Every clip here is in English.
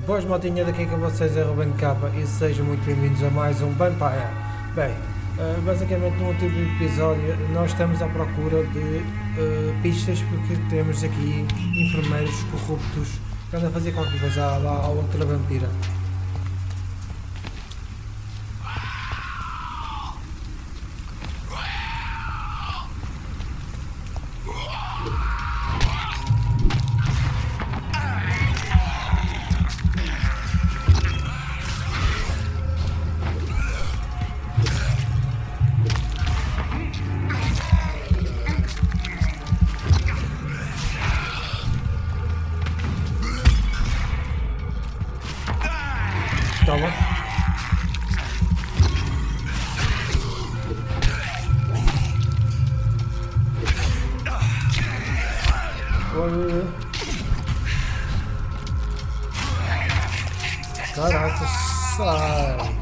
Boas motinhas, daqui com vocês é RubenK e sejam muito bem-vindos a mais um Vampyr. Bem, basicamente no último episódio nós estamos à procura de pistas porque temos aqui enfermeiros corruptos que andam a fazer qualquer coisa lá à outra vampira. Toma. Caraca, sai.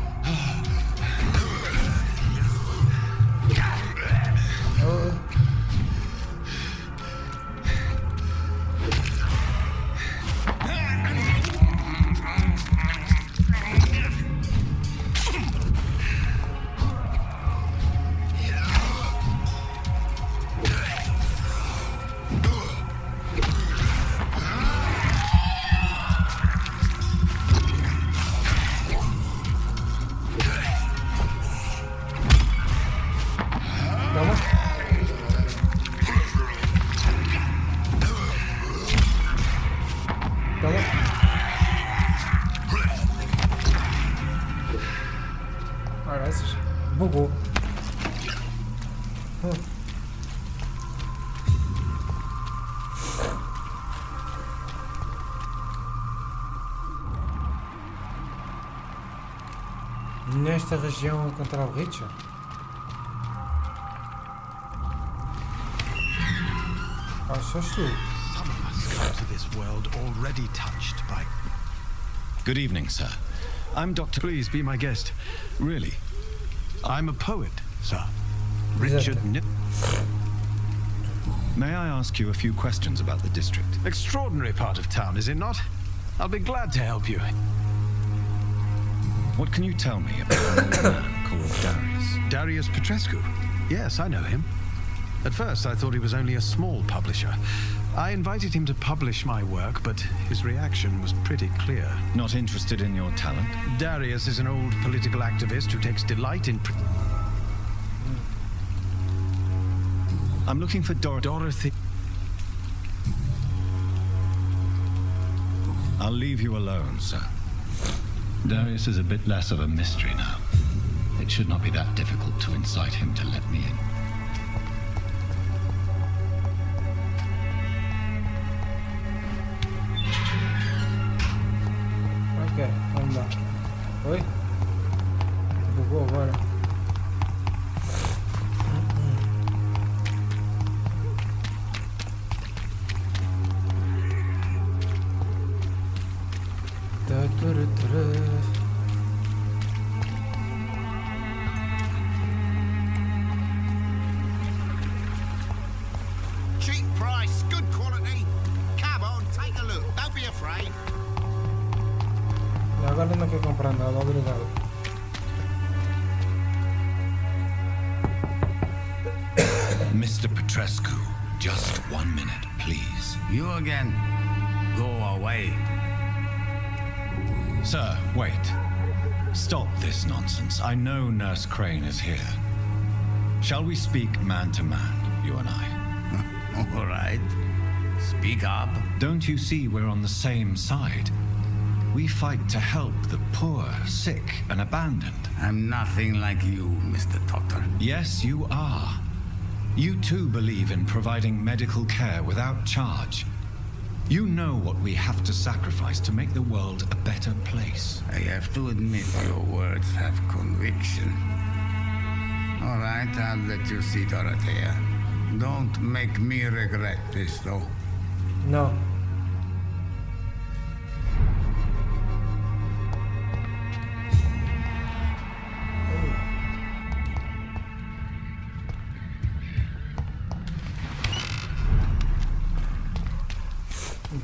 Bugou. Nesta região encontrar o Richard? Ah, só estou. Some of us come to this world already touched by... Good evening, sir. I'm Dr. Please be my guest. Really? I'm a poet, sir. Richard May I ask you a few questions about the district? Extraordinary part of town, is it not? I'll be glad to help you. What can you tell me about a man called Darius? Darius Petrescu? Yes, I know him. At first, I thought he was only a small publisher. I invited him to publish my work, but his reaction was pretty clear. Not interested in your talent? Darius is an old political activist who takes delight in... I'm looking for Dorothy. I'll leave you alone, sir. Darius is a bit less of a mystery now. It should not be that difficult to incite him to let me in. Ok, vamos lá. Oi? Bugou agora. Cheap price, good quality. Come on, take a look. Don't be afraid. Agora não quero comprar nada, obrigado. Mr. Petrescu, just 1 minute, please. You again. Go away. Sir, wait. Stop this nonsense. I know Nurse Crane is here. Shall we speak man to man, you and I? All right. Speak up. Don't you see we're on the same side? We fight to help the poor, sick, and abandoned. I'm nothing like you, Mr. Doctor. Yes, you are. You too believe in providing medical care without charge. You know what we have to sacrifice to make the world a better place. I have to admit your words have conviction. All right, I'll let you see Dorothea. Don't make me regret this, though. No.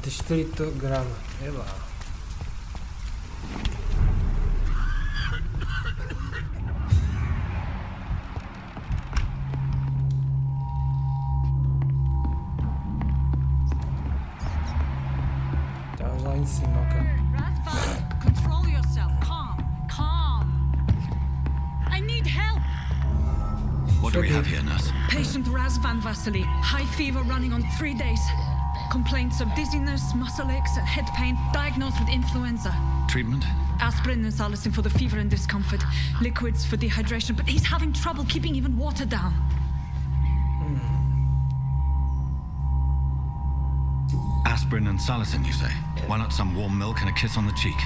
Distrito Grama. É lá. lá em cima, ok. Razvan, control yourself. Calm. I need help. What do we have here, nurse? Patient Razvan Vasily. High fever running on 3 days. Complaints of dizziness, muscle aches, and head pain. Diagnosed with influenza. Treatment? Aspirin and salicin for the fever and discomfort. Liquids for dehydration, but he's having trouble keeping even water down. Aspirin and salicin, you say? Why not some warm milk and a kiss on the cheek?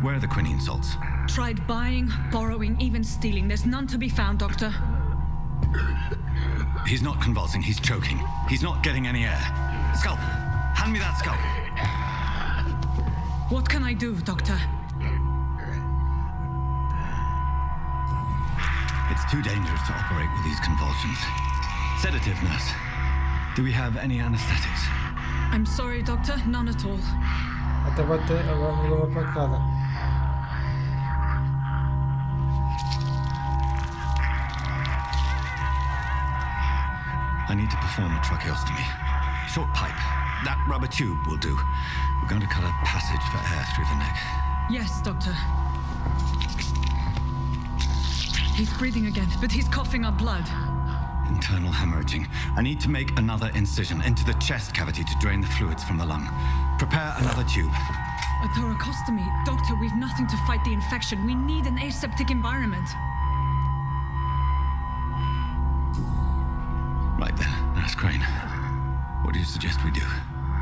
Where are the quinine salts? Tried buying, borrowing, even stealing. There's none to be found, Doctor. He's not convulsing, he's choking. He's not getting any air. Scalpel! Hand me that scalpel! What can I do, Doctor? It's too dangerous to operate with these convulsions. Sedative, nurse. Do we have any anesthetics? I'm sorry, Doctor. None at all. Até bater, agora mudou uma facada. I need to perform a tracheostomy. Short pipe. That rubber tube will do. We're going to cut a passage for air through the neck. Yes, Doctor. He's breathing again, but he's coughing up blood. Internal hemorrhaging. I need to make another incision into the chest cavity to drain the fluids from the lung. Prepare another tube. A thoracostomy. Doctor, we've nothing to fight the infection. We need an aseptic environment. Right then, Nurse Crane. What do you suggest we do?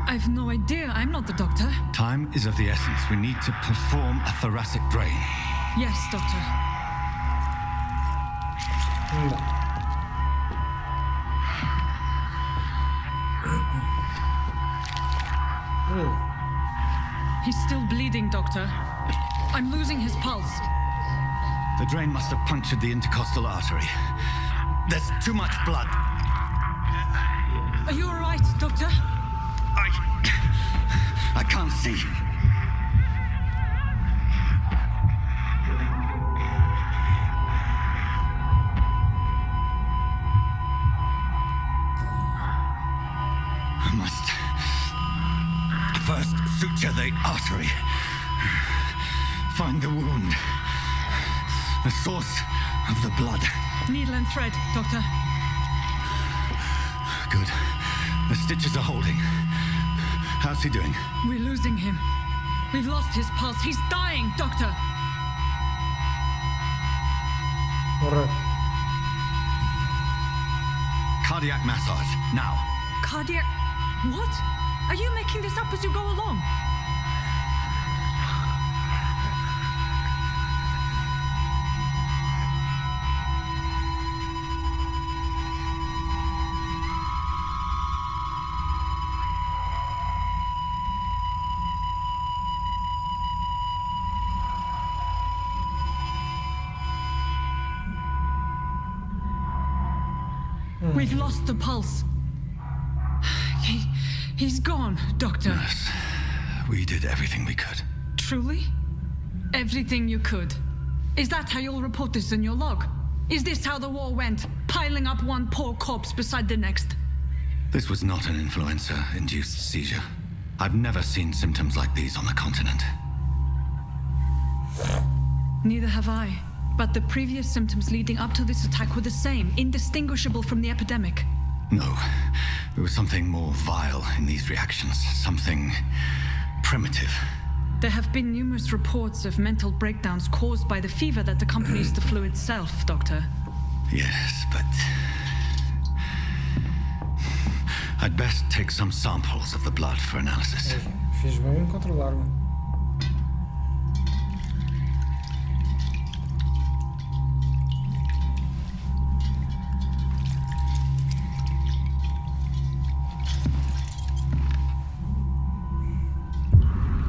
I've no idea. I'm not the doctor. Time is of the essence. We need to perform a thoracic drain. Yes, Doctor. He's still bleeding, Doctor. I'm losing his pulse. The drain must have punctured the intercostal artery. There's too much blood. Are you all right, Doctor? I can't see. I must first suture the artery. Find the wound. The source of the blood. Needle and thread, Doctor. Good. The stitches are holding. How's he doing? We're losing him. We've lost his pulse. He's dying, Doctor. Morreu. Cardiac massage, now. Cardiac... What? Are you making this up as you go along? We've lost the pulse. He's gone, Doctor. Nurse, we did everything we could. Truly? Everything you could. Is that how you'll report this in your log? Is this how the war went? Piling up one poor corpse beside the next? This was not an influenza-induced seizure. I've never seen symptoms like these on the continent. Neither have I. But the previous symptoms leading up to this attack were the same, indistinguishable from the epidemic. No, there was something more vile in these reactions, something primitive. There have been numerous reports of mental breakdowns caused by the fever that accompanies the flu itself, Doctor. Yes, but I'd best take some samples of the blood for analysis. Fiz bem em controlar-me.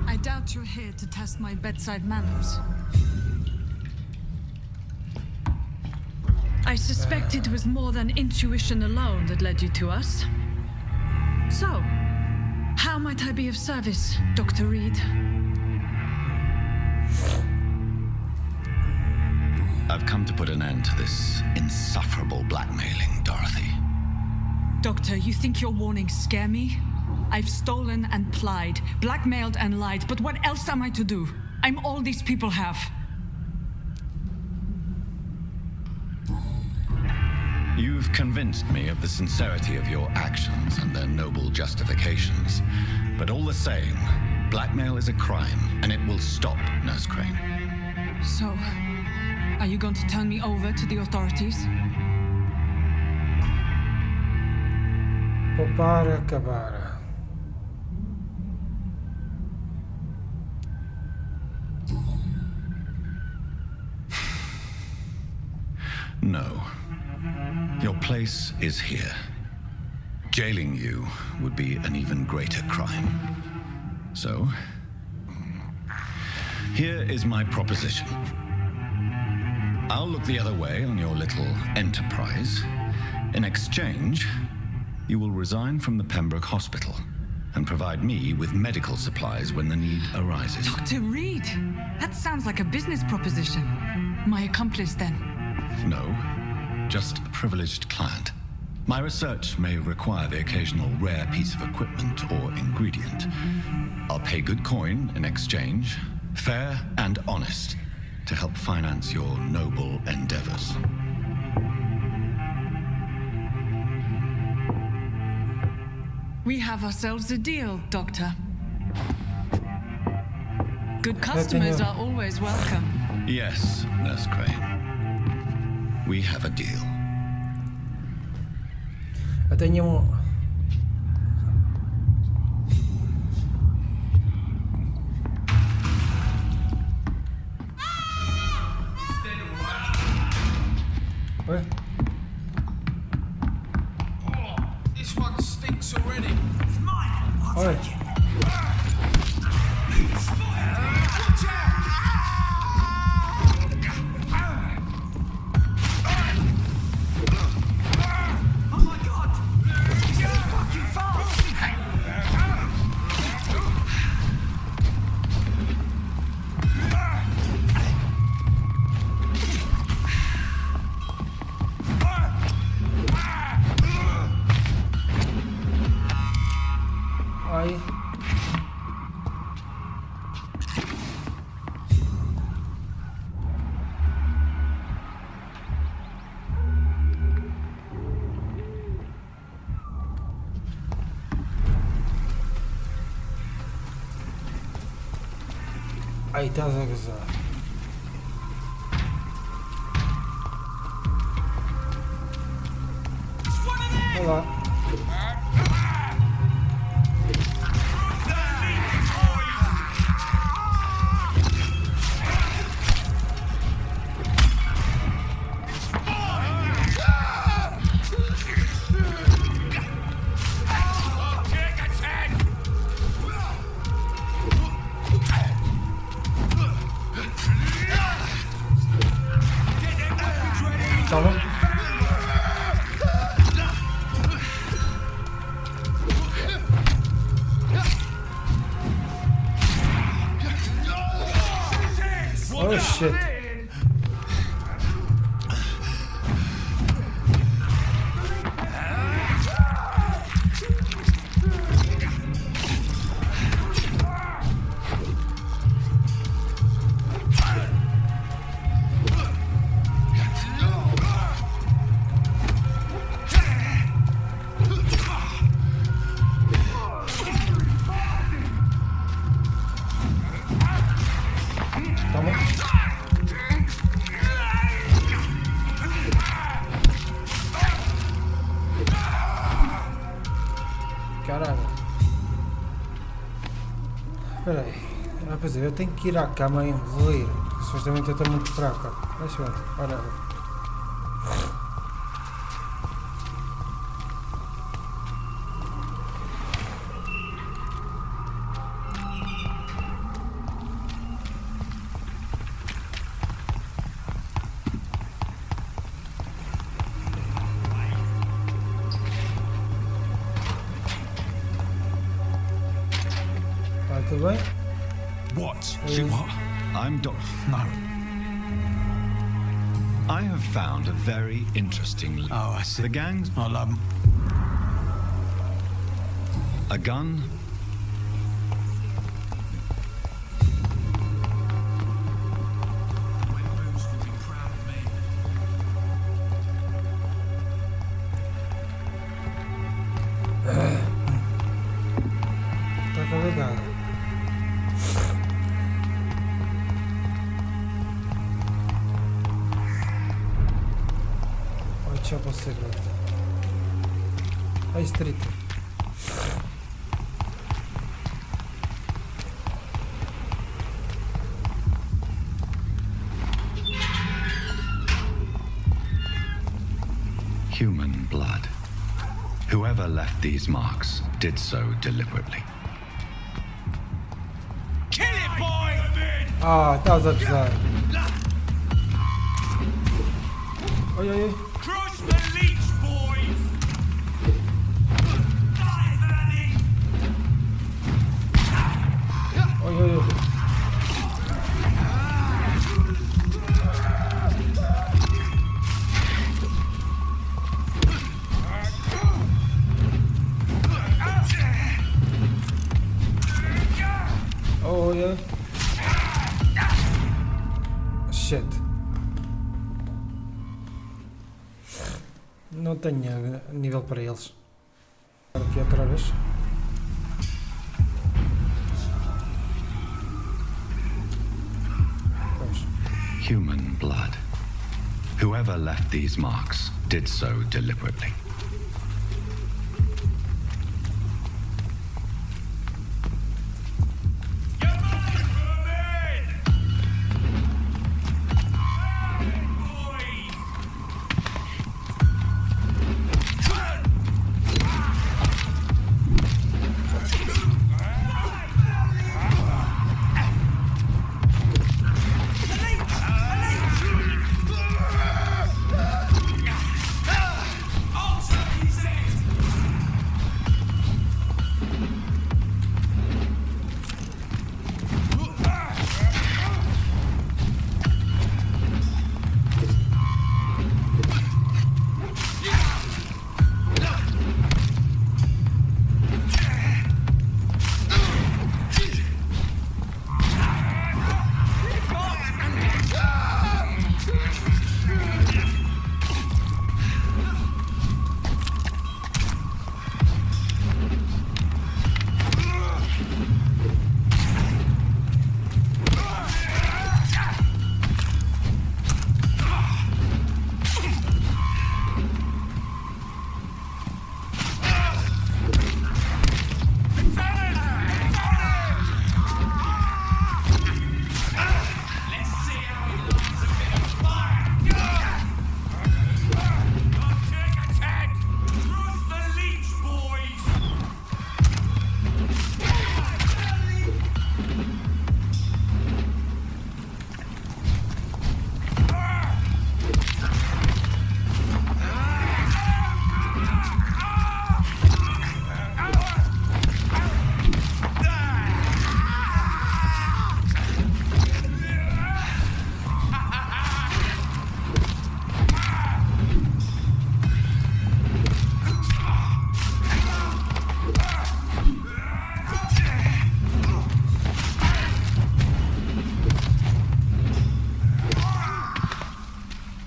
I doubt you're here to test my bedside manners. I suspect it was more than intuition alone that led you to us. So, how might I be of service, Dr. Reed? I've come to put an end to this insufferable blackmailing, Dorothy. Doctor, you think your warnings scare me? I've stolen and plied, blackmailed and lied, but what else am I to do? I'm all these people have. You've convinced me of the sincerity of your actions and their noble justifications. But all the same, blackmail is a crime, and it will stop, Nurse Crane. So, are you going to turn me over to the authorities? Poupar e acabar. No. Your place is here. Jailing you would be an even greater crime. So, here is my proposition. I'll look the other way on your little enterprise. In exchange, you will resign from the Pembroke Hospital and provide me with medical supplies when the need arises. Dr. Reed, that sounds like a business proposition. My accomplice, then? No, just a privileged client. My research may require the occasional rare piece of equipment or ingredient. I'll pay good coin in exchange, fair and honest, to help finance your noble endeavors. We have ourselves a deal, Doctor. Good customers are always welcome. Yes, Nurse Crane. We have a deal. Eu tenho Ué? This one stinks already. It's mine. Olha. Oh my god! He's so fucking fast! Ai. Aí estás a gozar. Olá. Toma. Oh shit. Toma. Caralho. Espera aí. Rapaz, eu tenho que ir à cama e engolir. Supostamente eu estou muito fraca. Mas pronto, ora. Tá tudo bem? What? You what? I'm Doc. No. I have found a very interesting. Oh, I see. The gangs. I'll, A A gun? Tá carregado. Ой, чё посыграть? Ай, стрит. Human blood. Whoever left these marks did so deliberately. Kill it, boy! А, tá a gozar. Oi, oi, oi. Cross the leech, boys! Oi, oi, oi. Oh, yeah. Shit. Não tenho nível para eles. Aqui outra vez. Vamos. Human blood. Whoever left these marks did so deliberately.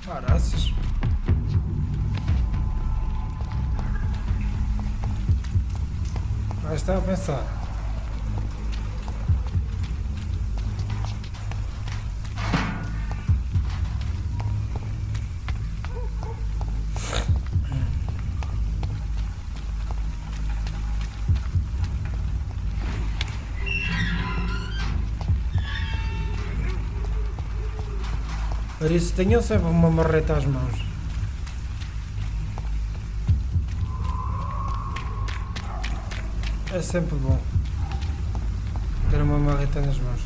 Caraças. Mas estava a pensar. Por isso tenham sempre uma marreta às mãos. É sempre bom ter uma marreta nas mãos.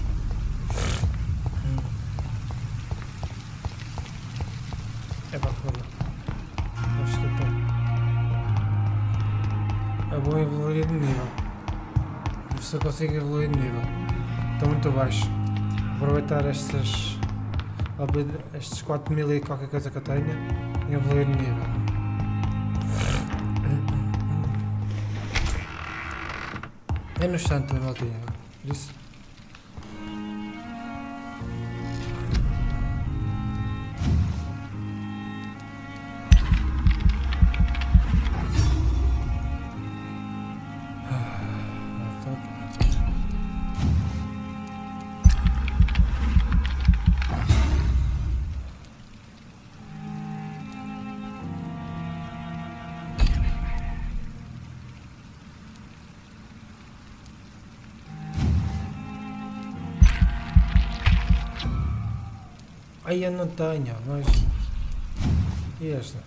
É bacana. Acho que tem. É bom evoluir de nível. Ver se eu consigo evoluir de nível. Estou muito baixo. Aproveitar estes 4000 e qualquer coisa que eu tenho e evoluir de nível. É no instante, maltinha. Isso. Aí eu não tenho, mas... E esta?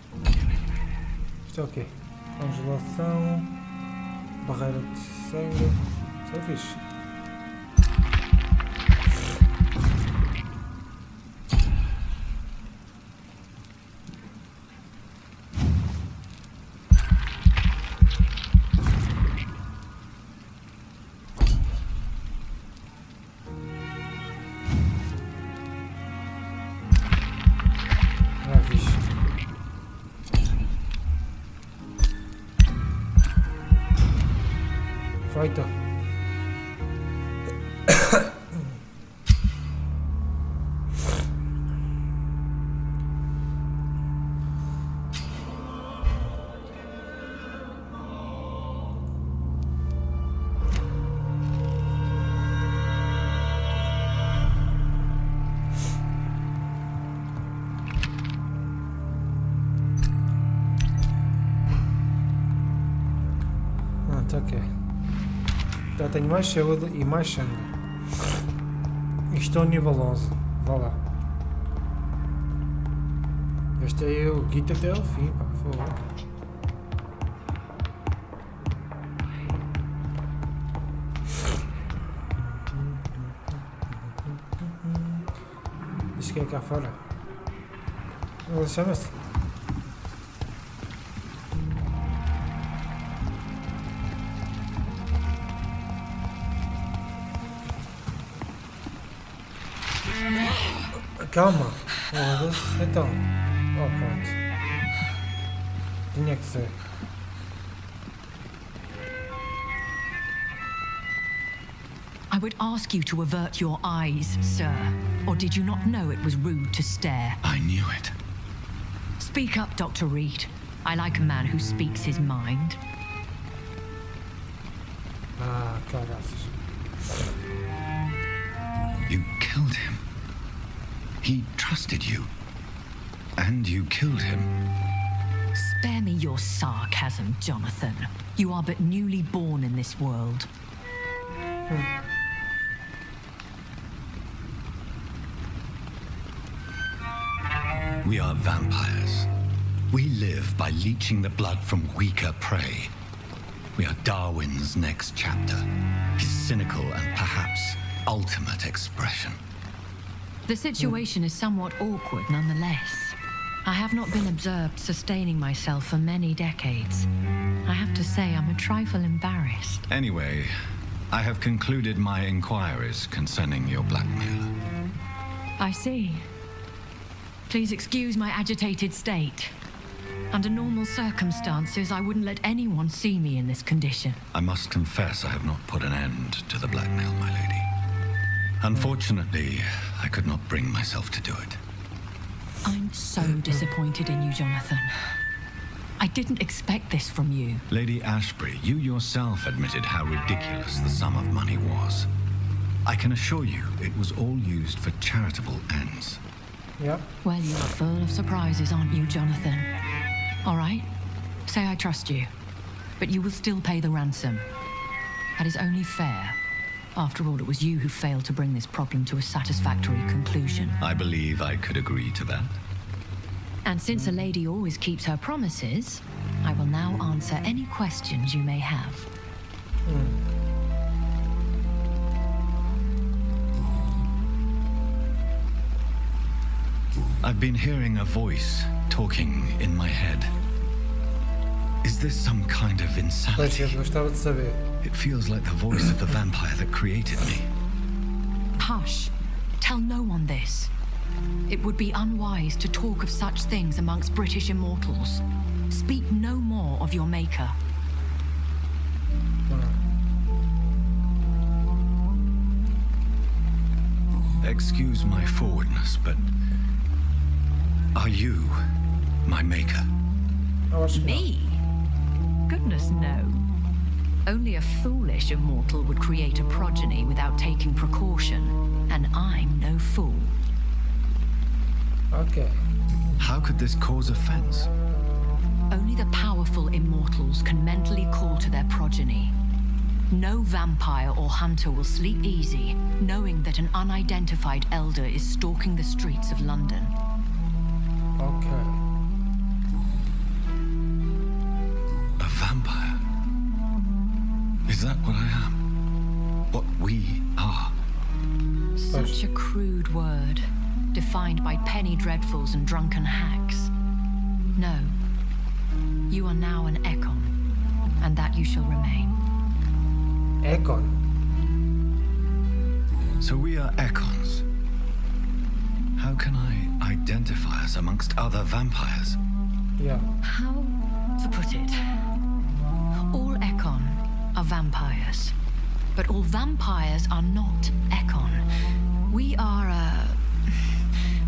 Isto é o quê? Congelação... Barreira de sangue... Isso é fixe. Feito. Tá ok. Já tenho mais saúde e mais sangue. Estou nível 11. Vá lá. Gastei o kit até ao fim, pá. Por favor. Diz que é cá fora. Chama-se. Calma, foda-se. Então, pronto. Tinha que ser. I would ask you to avert your eyes, sir. Or did you not know it was rude to stare? I knew it. Speak up, Dr. Reed. I like a man who speaks his mind. Ah, caraças. You killed him. He trusted you. And you killed him. Spare me your sarcasm, Jonathan. You are but newly born in this world. We are vampires. We live by leeching the blood from weaker prey. We are Darwin's next chapter. His cynical and perhaps ultimate expression. The situation is somewhat awkward nonetheless. I have not been observed sustaining myself for many decades. I have to say I'm a trifle embarrassed. Anyway, I have concluded my inquiries concerning your blackmail. I see. Please excuse my agitated state. Under normal circumstances, I wouldn't let anyone see me in this condition. I must confess I have not put an end to the blackmail, my lady. Unfortunately, I could not bring myself to do it. I'm so disappointed in you, Jonathan. I didn't expect this from you. Lady Ashbury, you yourself admitted how ridiculous the sum of money was. I can assure you it was all used for charitable ends. Yep. Well, you are full of surprises, aren't you, Jonathan? All right, say I trust you, but you will still pay the ransom. That is only fair. After all, it was you who failed to bring this problem to a satisfactory conclusion. I believe I could agree to that. And since a lady always keeps her promises, I will now answer any questions you may have. I've been hearing a voice talking in my head. Is this some kind of Pois, insanity? eu gostava de saber. It feels like the voice of the vampire that created me. Hush. Tell no one this. It would be unwise to talk of such things amongst British immortals. Speak no more of your maker. excuse my forwardness, but are you my maker? Eu acho que não. Me? Goodness, no. Only a foolish immortal would create a progeny without taking precaution, and I'm no fool. Ok. How could this cause offense? Only the powerful immortals can mentally call to their progeny. No vampire or hunter will sleep easy, knowing that an unidentified elder is stalking the streets of London. Ok. A vampire? Is that what I am? What we are? Such a crude word, defined by penny dreadfuls and drunken hacks. No. You are now an Ekon, and that you shall remain. Ekon. So we are Ekons. How can I identify us amongst other vampires? Yeah. How to put it? All Ekon are vampires, but all vampires are not Ekon. We are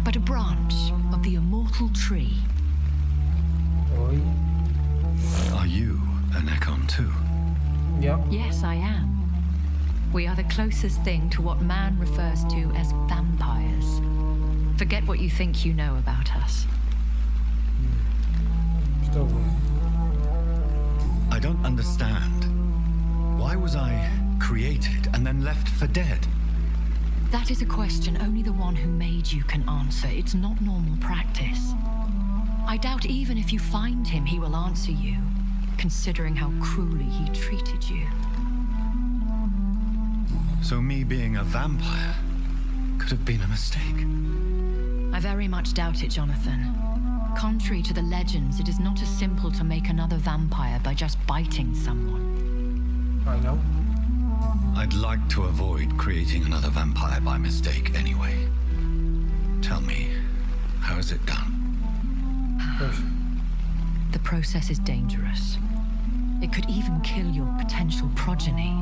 but a branch of the immortal tree. Oi. Are you an Ekon too? Yep. Yes, I am. We are the closest thing to what man refers to as vampires. Forget what you think you know about us. Estou bem. I don't understand. Why was I created and then left for dead? That is a question only the one who made you can answer. It's not normal practice. I doubt even if you find him, he will answer you, considering how cruelly he treated you. So me being a vampire could have been a mistake. I very much doubt it, Jonathan. Contrary to the legends, it is not as simple to make another vampire by just biting someone. I know. I'd like to avoid creating another vampire by mistake anyway. Tell me, how is it done? Pois. The process is dangerous. It could even kill your potential progeny.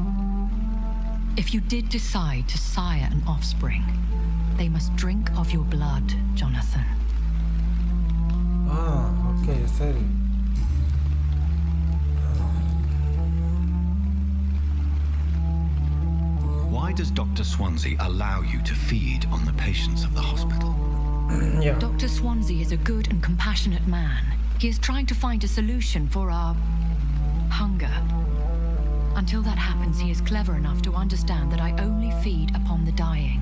If you did decide to sire an offspring, they must drink of your blood, Jonathan. Ah, ok, é sério. Why does Dr. Swansea allow you to feed on the patients of the hospital? Yeah. Dr. Swansea is a good and compassionate man. He is trying to find a solution for our hunger. Until that happens, he is clever enough to understand that I only feed upon the dying.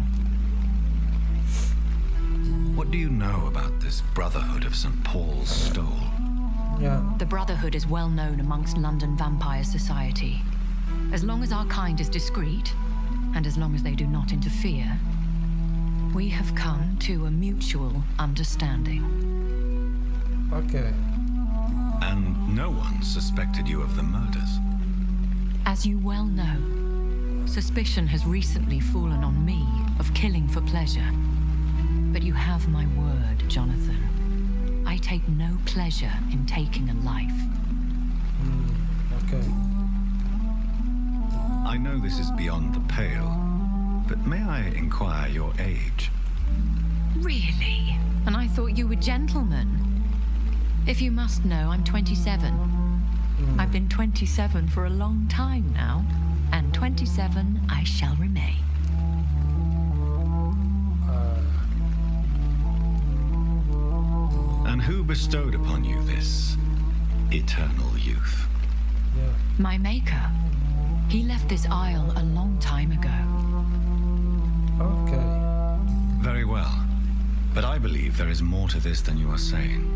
What do you know about this Brotherhood of St. Paul's Stole? Yeah. The Brotherhood is well known amongst London vampire society. As long as our kind is discreet, and as long as they do not interfere, we have come to a mutual understanding. Ok. And no one suspected you of the murders. As you well know, suspicion has recently fallen on me of killing for pleasure. But you have my word, Jonathan. I take no pleasure in taking a life. Ok. I know this is beyond the pale, but may I inquire your age? Really? And I thought you were gentlemen. If you must know, I'm 27. I've been 27 for a long time now, and 27 I shall remain. And who bestowed upon you this eternal youth? Yeah. My maker. He left this isle a long time ago. Ok. Very well. But I believe there is more to this than you are saying.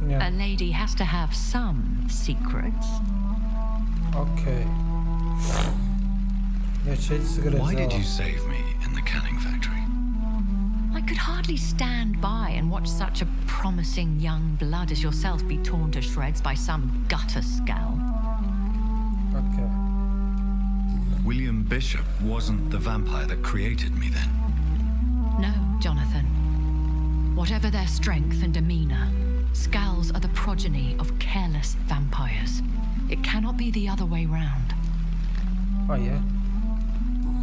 Yeah. A lady has to have some secrets. Ok. É cheio de segredos. Why did ó. you save me in the canning factory? I could hardly stand by and watch such a promising young blood as yourself be torn to shreds by some gutter scowl. Ok. William Bishop wasn't the vampire that created me then. No, Jonathan. Whatever their strength and demeanor, Scowls are the progeny of careless vampires. It cannot be the other way round. Oh, yeah?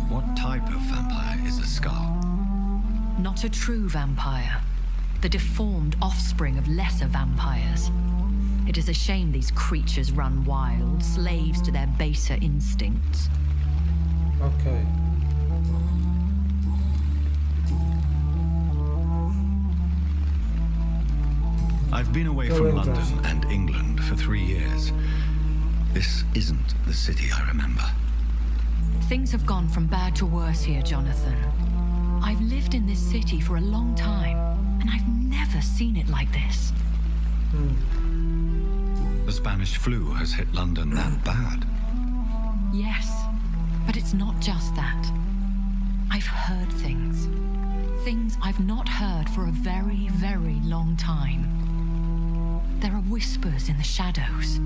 What type of vampire is a skull? not a true vampire. The deformed offspring of lesser vampires. It is a shame these creatures run wild, slaves to their baser instincts. Ok. I've been away from London and England for 3 years. This isn't the city I remember. Things have gone from bad to worse here, Jonathan. I've lived in this city for a long time, and I've never seen it like this. The Spanish flu has hit London that bad. Yes, but it's not just that. I've heard things. Things I've not heard for a very, very long time. There are whispers in the shadows.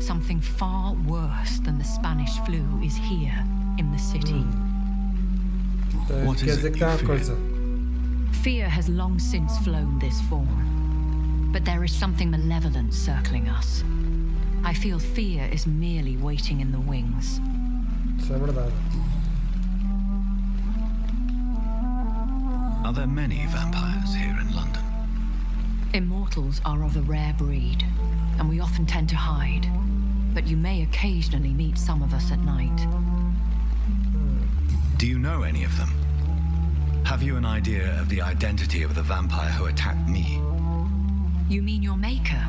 Something far worse than the Spanish flu is here in the city. What is it you fear? Fear has long since flown this form. But there is something malevolent circling us. I feel fear is merely waiting in the wings. Isso é verdade. Are there many vampires here in London? Immortals are of a rare breed, and we often tend to hide. But you may occasionally meet some of us at night. Do you know any of them? Have you an idea of the identity of the vampire who attacked me? You mean your maker?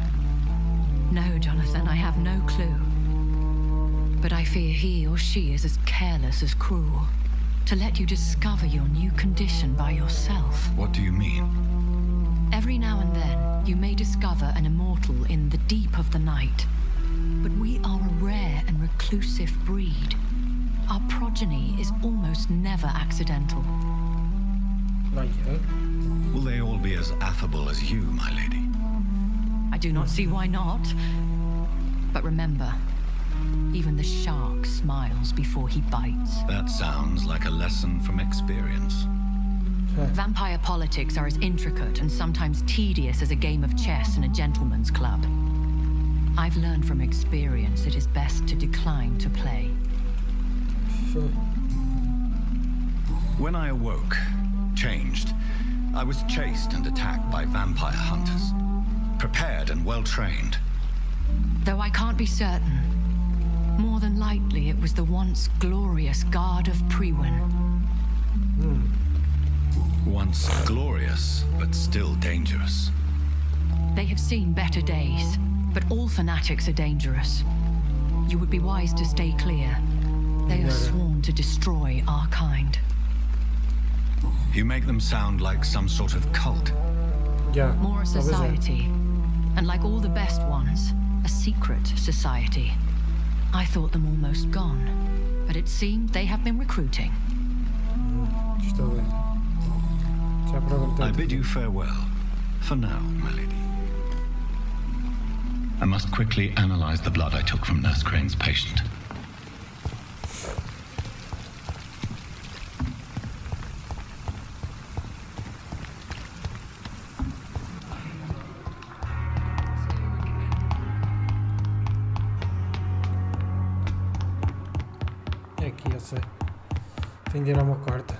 No, Jonathan, I have no clue. But I fear he or she is as careless as cruel. To let you discover your new condition by yourself. What do you mean? Every now and then, you may discover an immortal in the deep of the night. But we are a rare and reclusive breed. Our progeny is almost never accidental. Will they all be as affable as you, my lady? I do not see why not. But remember, even the shark smiles before he bites. That sounds like a lesson from experience. Vampire politics are as intricate and sometimes tedious as a game of chess in a gentleman's club. I've learned from experience it is best to decline to play. When I awoke, changed, I was chased and attacked by vampire hunters. Prepared and well-trained. Though I can't be certain, more than likely it was the once glorious Guard of Priwen. Once glorious, but still dangerous. They have seen better days, but all fanatics are dangerous. You would be wise to stay clear. They are sworn to destroy our kind. You make them sound like some sort of cult. Yeah. More a society. And like all the best ones, a secret society. I thought them almost gone, but it seemed they have been recruiting. Estou bem. Já I bid perguntei. you farewell. For now, my lady. I must quickly analyze the blood I took from Nurse Crane's patient. É aqui, eu sei. Tem de ir a uma quarta.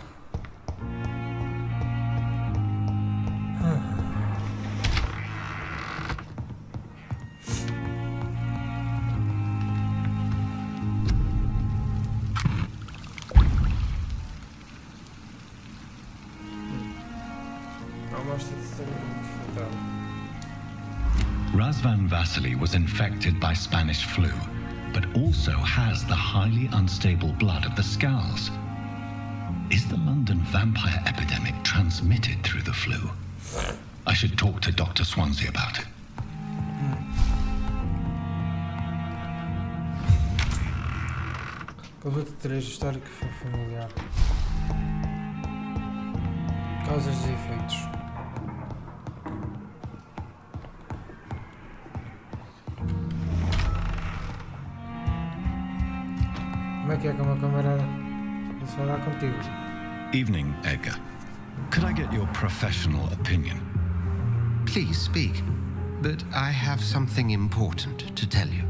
Razvan Vasily was infected by Spanish flu, but also has the highly unstable blood of the Scowls. Is the London vampire epidemic transmitted through the flu? I should talk to Dr. Swansea about it. Capítulo 3, histórico familiar. Causas e efeitos. Como é que é com a meu camarada? Vou falar contigo. Evening, Edgar. Could I get your professional opinion? Please speak, but I have something important to tell you.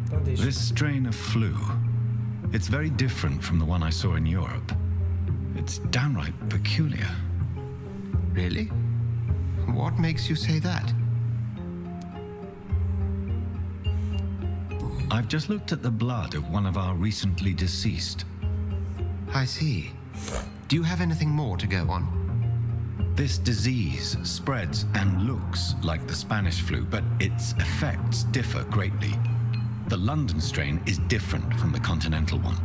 Então diz. This strain of flu, it's very different from the one I saw in Europe. It's downright peculiar. Really? What makes you say that? I've just looked at the blood of one of our recently deceased. I see. Do you have anything more to go on? This disease spreads and looks like the Spanish flu, but its effects differ greatly. The London strain is different from the continental one.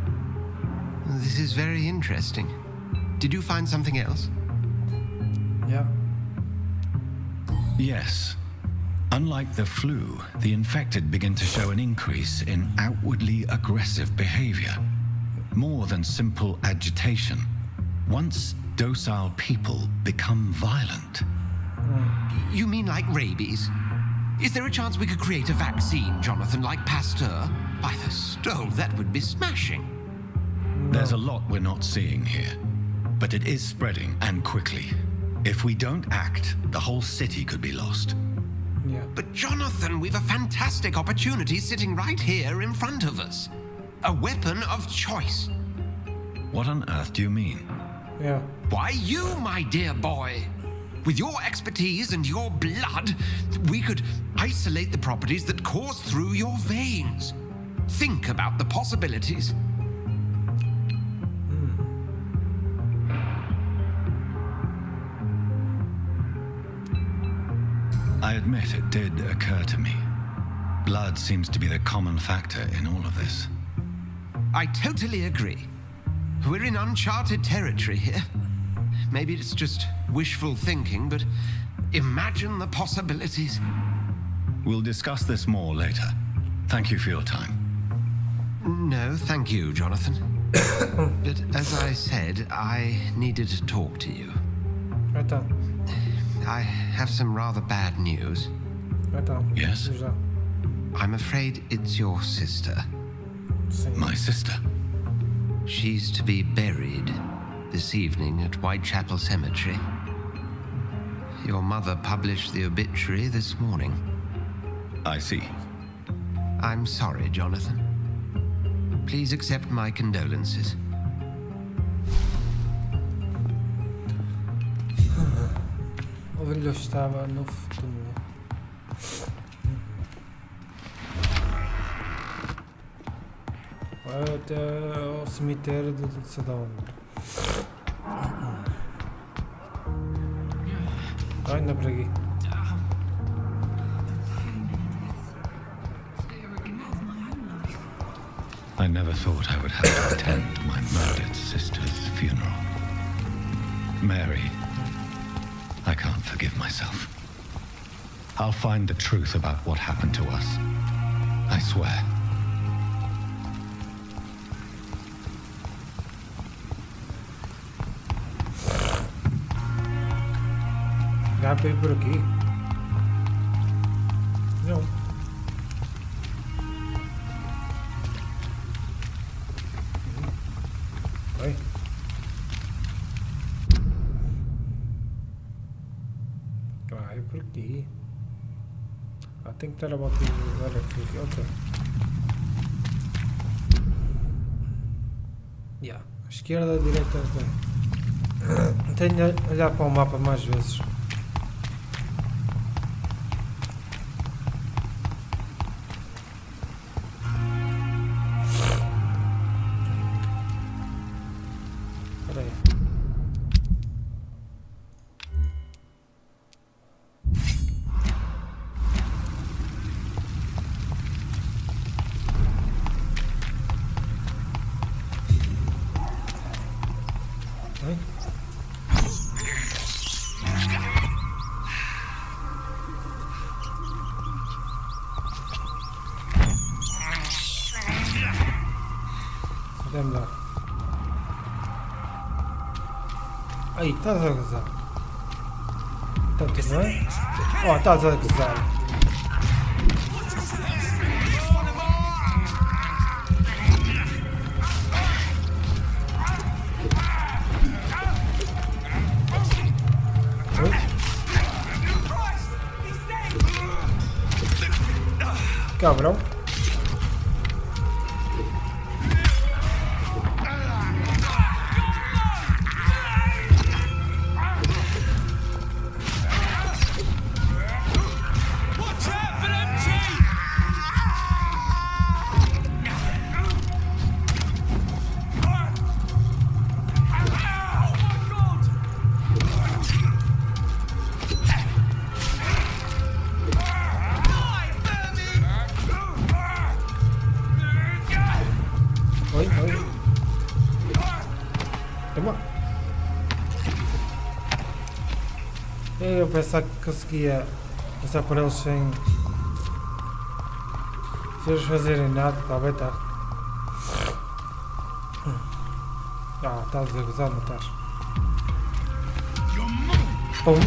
This is very interesting. Did you find something else? Yeah. Yes. Unlike the flu, the infected begin to show an increase in outwardly aggressive behavior. More than simple agitation. Once docile people become violent. You mean like rabies? Is there a chance we could create a vaccine, Jonathan, like Pasteur? By the stole, that would be smashing. There's a lot we're not seeing here, but it is spreading and quickly. If we don't act, the whole city could be lost. Yeah. But Jonathan, we've a fantastic opportunity sitting right here in front of us. A weapon of choice. What on earth do you mean? Yeah. Why, you, my dear boy. With your expertise and your blood, we could isolate the properties that course through your veins. Think about the possibilities. I admit it did occur to me. Blood seems to be the common factor in all of this. I totally agree. We're in uncharted territory here. Maybe it's just wishful thinking, but imagine the possibilities. We'll discuss this more later. Thank you for your time. No, thank you, Jonathan. But as I said, I needed to talk to you. Então. I have some rather bad news. Então. Yes? Já. I'm afraid it's your sister. Sim. My sister. She's to be buried this evening at Whitechapel Cemetery. Your mother published the obituary this morning. I see. I'm sorry, Jonathan. Please accept my condolences. O velho estava no futuro. Vai até ao cemitério de Sodoma. Ainda por aqui. I never thought I would have to attend my murdered sister's funeral. Mary, I can't forgive myself. I'll find the truth about what happened to us. I swear. Dá pra ir por aqui? Não. Vai. Vai por aqui. Ah, tem que estar a volta agora fica. Ok. Yeah. A esquerda, a direita, ok. Tenho de olhar para o mapa mais vezes. Vamos lá. Aí, estás a gozar. Tanto, não é? Oh, estás a gozar. Cabrão. Eu pensava que conseguia passar por eles sem eles fazerem nada, tá bem, tá. Ah, estás a gozar, não estás? Toma.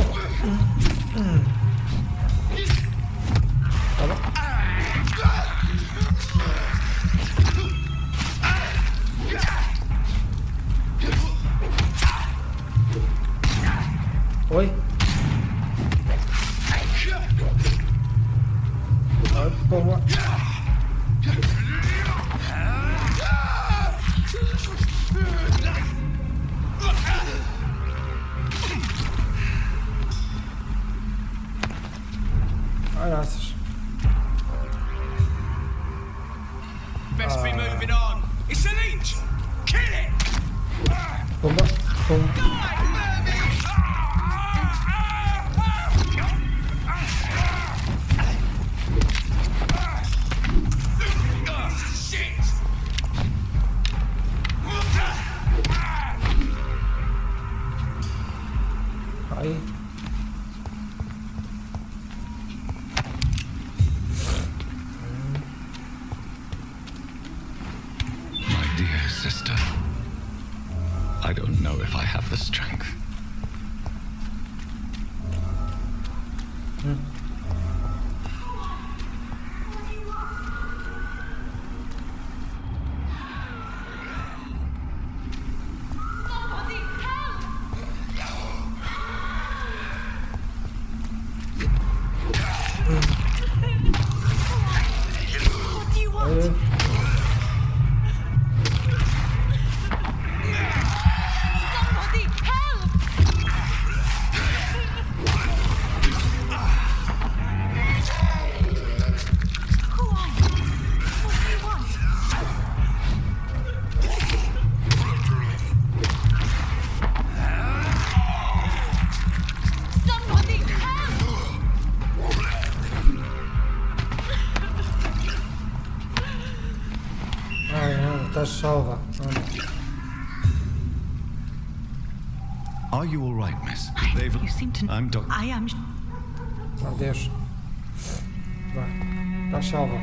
Tá bom. Oi? Ai, porra. Graças. Best be moving on. It's an inch. Kill it. Bomba. Bomba. Aí. Sister, I don't know if I have the strength. What do you want? Estás salva. Are you all right, miss? You seem to... I'm Dr. I am... Meu Deus. Vai. Estás salva.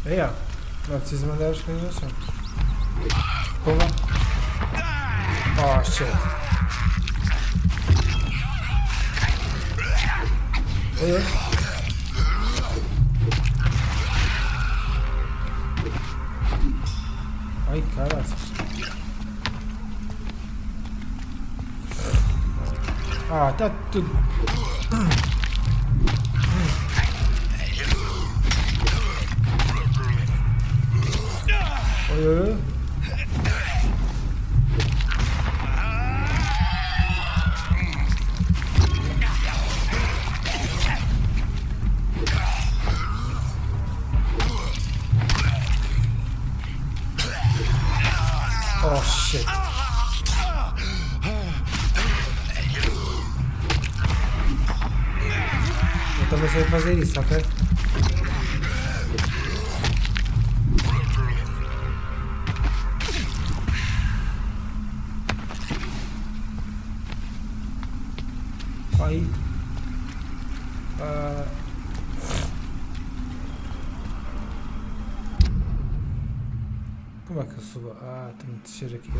Aí, não é preciso mandar as coisas assim. Pula. Oh, shit. Ai, caralho. Ah, tá tudo. Oi. Oh shit. Eu também sei fazer isso, ok? Aí. Como é que eu subo? Ah, tenho que descer aqui.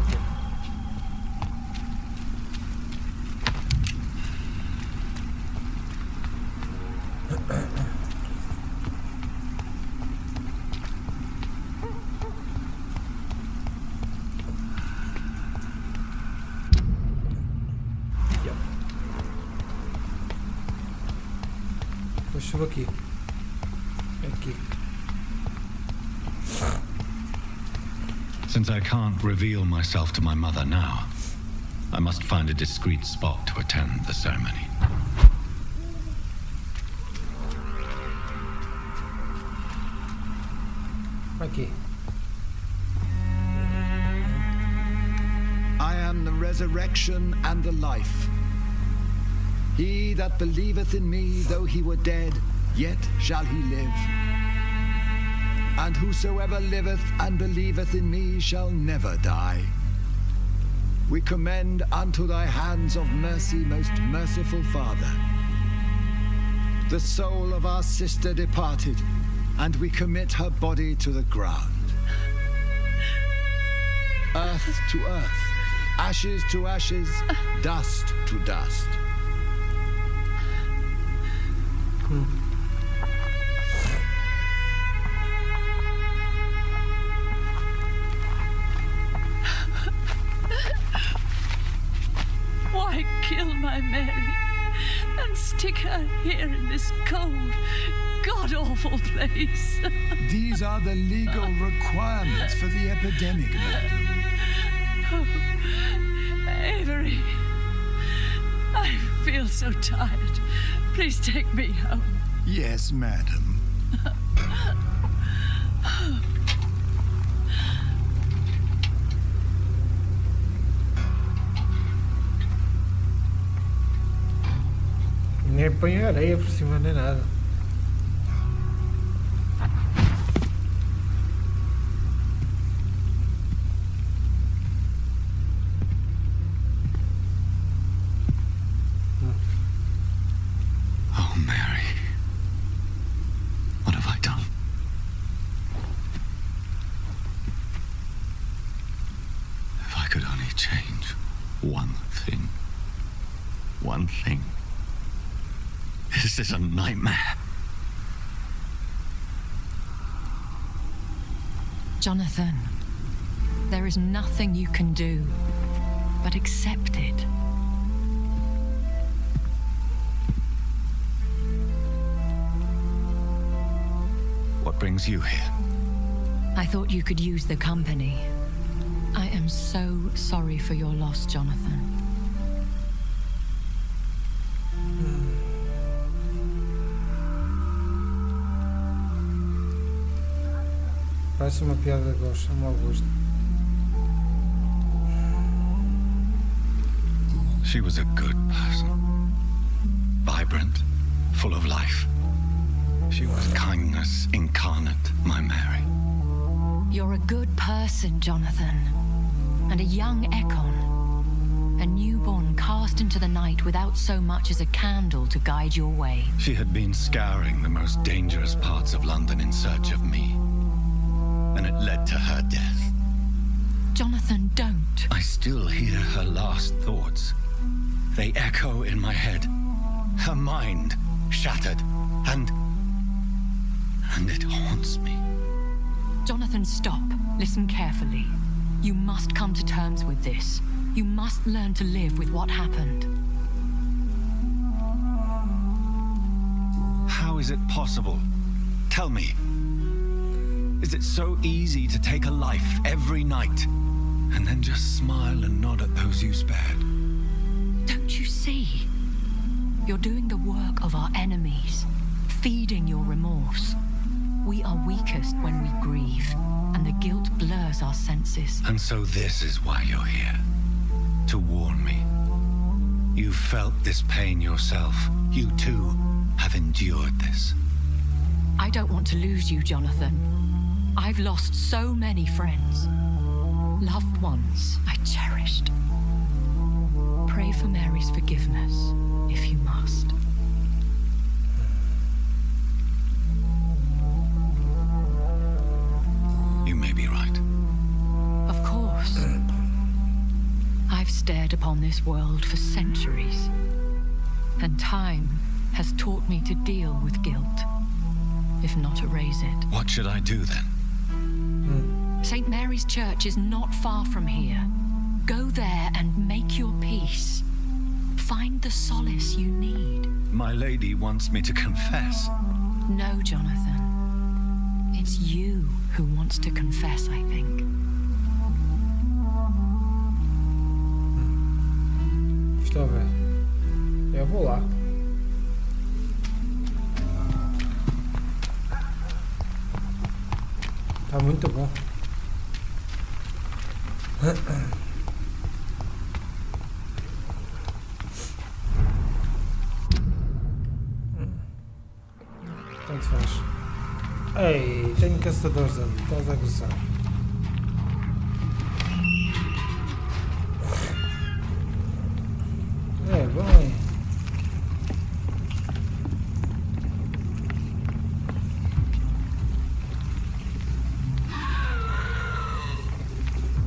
Okay. Eu subo aqui. Aqui. Since I can't reveal myself to my mother now, I must find a discreet spot to attend the ceremony. Aqui. I am the resurrection and the life. He that believeth in me, though he were dead, yet shall he live. and whosoever liveth and believeth in me shall never die. We commend unto thy hands of mercy, most merciful Father, the soul of our sister departed, and we commit her body to the ground. Earth to earth, ashes to ashes, dust to dust. Why kill my Mary and stick her here in this cold, god-awful place? These are the legal requirements for the epidemic, madam. Oh, Avery, I feel so tired. Please take me home. Yes, madam. Nem põe areia por cima nem nada. Oh, Mary. What have I done? If I could only change one thing. One thing. This is a nightmare. Jonathan, there is nothing you can do but accept it. What brings you here? I thought you could use the company. I am so sorry for your loss, Jonathan. Parece uma piada de gosto, é mau gosto. She was a good person. Vibrant, full of life. She was kindness incarnate, my Mary. You're a good person, Jonathan. And a young Ekon. A newborn cast into the night without so much as a candle to guide your way. She had been scouring the most dangerous parts of London in search of me. And it led to her death. Jonathan, don't. I still hear her last thoughts. They echo in my head. Her mind shattered, and it haunts me. Jonathan, stop. Listen carefully. You must come to terms with this. You must learn to live with what happened. How is it possible? Tell me. Is it so easy to take a life every night and then just smile and nod at those you spared? Don't you see? You're doing the work of our enemies, feeding your remorse. We are weakest when we grieve, and the guilt blurs our senses. And so this is why you're here. To warn me. You've felt this pain yourself. You too have endured this. I don't want to lose you, Jonathan. I've lost so many friends. Loved ones I cherished. Pray for Mary's forgiveness, if you must. You may be right. Of course. I've stared upon this world for centuries, and time has taught me to deal with guilt, if not erase it. What should I do then? St. Mary's Church is not far from here. Go there and make your peace. Find the solace you need. My lady wants me to confess. No, Jonathan. It's you who wants to confess, I think. Estou a ver. Eu vou lá. Tá muito bom. Tanto faz. Ei, tenho caçadores ali, estás a gozar. É bem.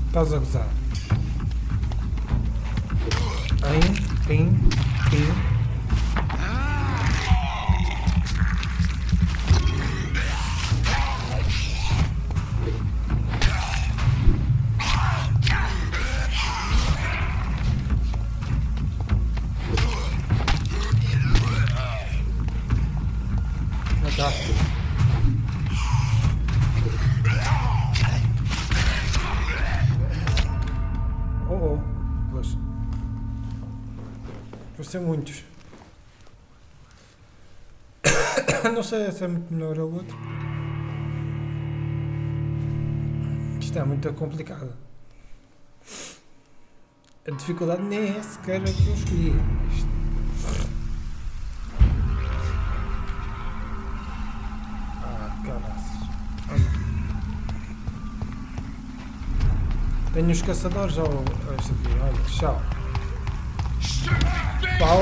Estás a gozar. Pim. Tá. Oh, pois. Vão ser muitos. Não sei se é muito melhor ou outro. Isto é muito complicado. A dificuldade nem é sequer a que eu escolhi. Tenho os caçadores ou este aqui, olha, tchau. Pau.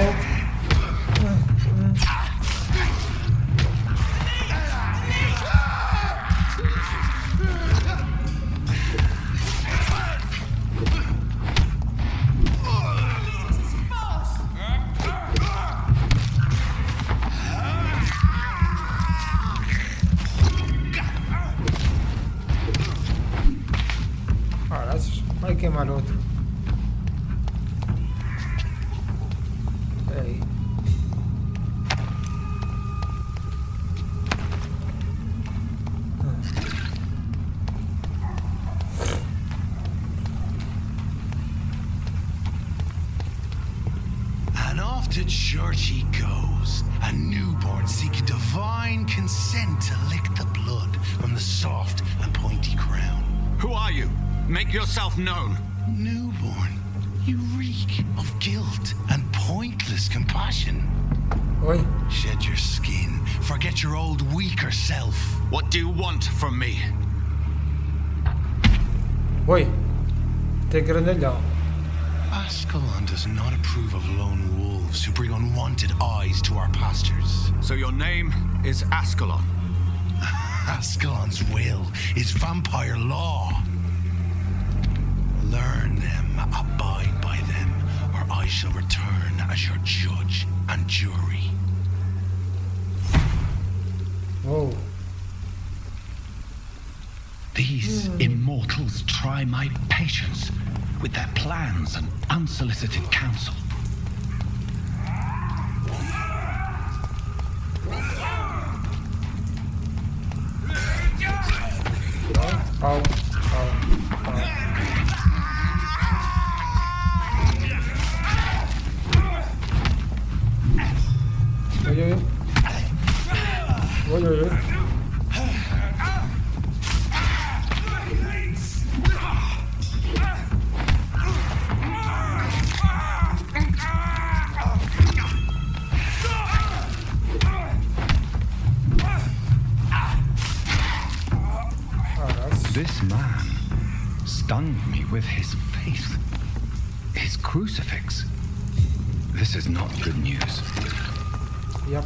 Vai queimar outro. Aí. And off to church he goes, a newborn seeking divine consent to lick the blood from the soft and pointy crown. Who are you? Make yourself known. Newborn, you reek of guilt and pointless compassion. Oi. Shed your skin, forget your old weaker self. What do you want from me? Oi. Tem grandalhão. Ascalon does not approve of lone wolves who bring unwanted eyes to our pastures. So your name is Ascalon? Ascalon's will is vampire law. Learn them, abide by them, or I shall return as your judge and jury. Whoa. These immortals try my patience with their plans and unsolicited counsel. Au. Oi. This man stunned me with his faith, his crucifix. This is not good news. Yep.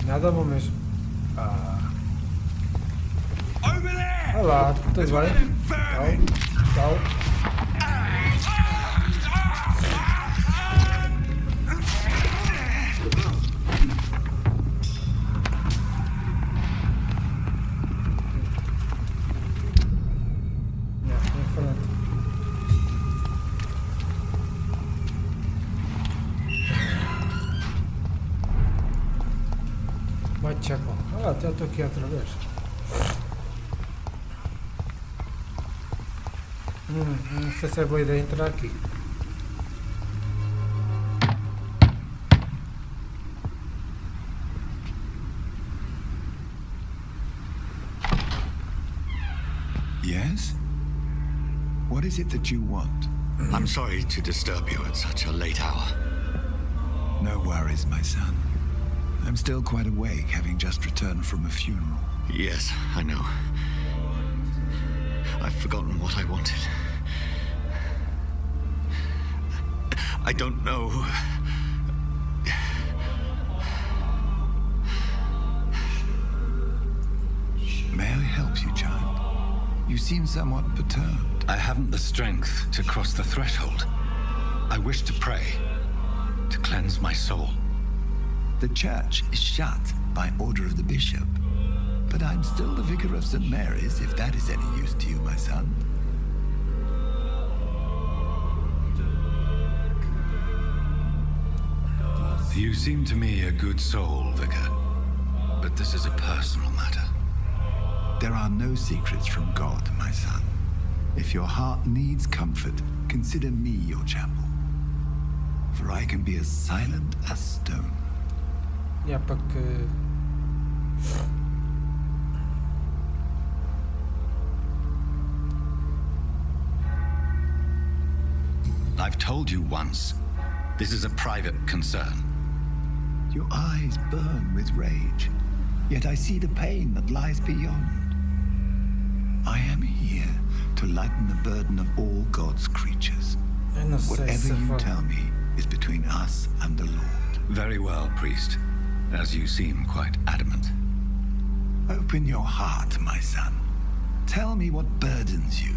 Nada bom mesmo. Olá, tudo bem? Tchau. Já estou aqui outra vez. Não sei se é boa ideia entrar aqui. Yes? What is it that you want? I'm sorry to disturb you at such a late hour. No worries, my son. I'm still quite awake, having just returned from a funeral. Yes, I know. I've forgotten what I wanted. I don't know. May I help you, child? You seem somewhat perturbed. I haven't the strength to cross the threshold. I wish to pray, to cleanse my soul. The church is shut by order of the bishop. But I'm still the vicar of St. Mary's, if that is any use to you, my son. You seem to me a good soul, Vicar. But this is a personal matter. There are no secrets from God, my son. If your heart needs comfort, consider me your chapel. For I can be as silent as stone. Yeah, porque... I've told you once, this is a private concern. Your eyes burn with rage, yet I see the pain that lies beyond. I am here to lighten the burden of all God's creatures. Whatever you tell me is between us and the Lord. Very well, priest, as you seem quite adamant. Open your heart, my son. Tell me what burdens you.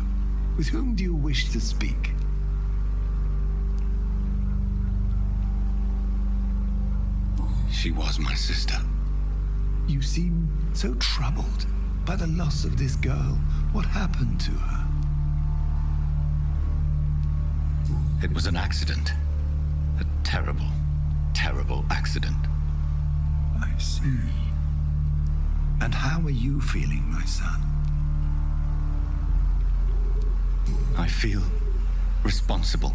With whom do you wish to speak? She was my sister. You seem so troubled by the loss of this girl. What happened to her? It was an accident. A terrible, terrible accident. I see. And how are you feeling, my son? I feel responsible.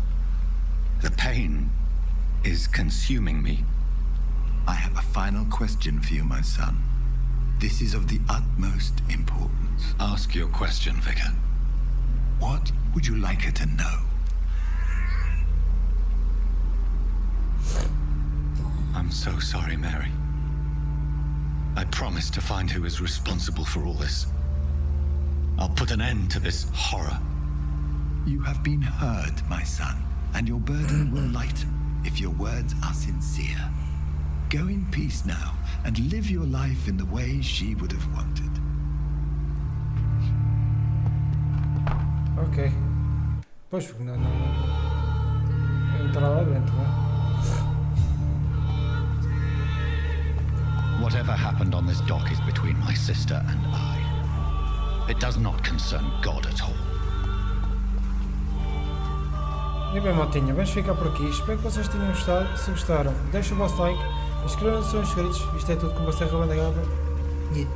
The pain is consuming me. I have a final question for you, my son. This is of the utmost importance. Ask your question, Vicar. What would you like her to know? I'm so sorry, Mary. I promise to find who is responsible for all this. I'll put an end to this horror. You have been heard, my son, and your burden will lighten if your words are sincere. Go in peace now, and live your life in the way she would have wanted. Ok. Pois, não. Entrar lá dentro, né? Whatever happened on this dock is between my sister and I. It does not concern God at all. E bem, maltinha, vamos ficar por aqui. Espero que vocês tenham gostado. Se gostaram, deixem o vosso like, inscrevam-se, são inscritos. Isto é tudo com você, RubenK.